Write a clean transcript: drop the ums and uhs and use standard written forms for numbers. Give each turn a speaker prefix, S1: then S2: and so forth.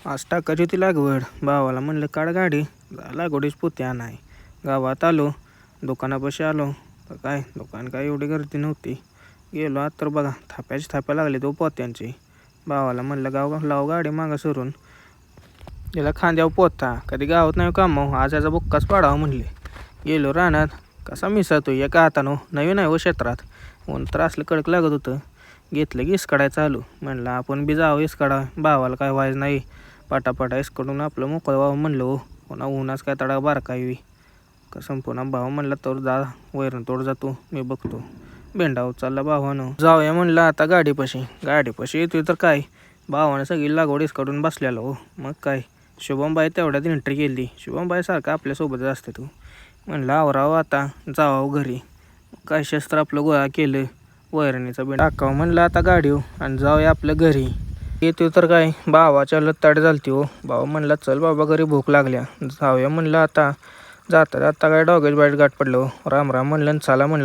S1: आज टाकायची होती लागवड. भावाला म्हणलं काढ गाडी, लागवडीच पोती आणाय. गावात आलो, दुकानापाशी आलो तर काय दुकान काय एवढी गर्दी नव्हती. गेलो आत तर बघा थाप्या लागले तो पोत्यांची. भावाला म्हणलं लाव गाडी मागं सरून, त्याला खांद्यावर पोता. कधी गावात नाही कामाव, आज याचा बुक्काच पाडावा म्हणले. गेलो रानात, कसा मिसळतो एका हातानं. नवीन आहे व क्षेत्रात, ऊन तर असलं कडक लागत होतं. घेतलं की इसकाडायचं चालू. म्हणलं आपण बी जावं इसकाडा, भावाला काय व्हायचं नाही. पाटापाटा इसकडून आपलं मोकळं व्हावं म्हणलं हो. पुन्हा उन्हाच काय तडा बारकावी का संपूर्ण. भाव म्हणला तर जा वैरण तोड जातो, मी बघतो. भेंडाव चालला भावानं. जाऊया म्हणलं आता गाडीपाशी येतोय तर काय भावानं सगळी लागवड इसकडून बसलेलं हो. मग काय शुभमबाई तेवढ्यात एंट्री केली. शुभमबाई सारखं आपल्यासोबतच असते तू. म्हणलं आवरावं आता, जावावं घरी. काय शस्त्र आपलं गोळा केलं, वैरणीचा बेंड टाकावं म्हणलं आता गाडीवर आणि जाऊया आपल्या घरी. येतो तर काय भावाच्या लत्ताड झालती हो. भाऊ म्हणला चल बाबा घरी भूक लागल्या, जाऊया म्हणलं आता. जाता काय डॉगेज बाईट गाठ पडलं हो. राम राम म्हणलं चला म्हणलं.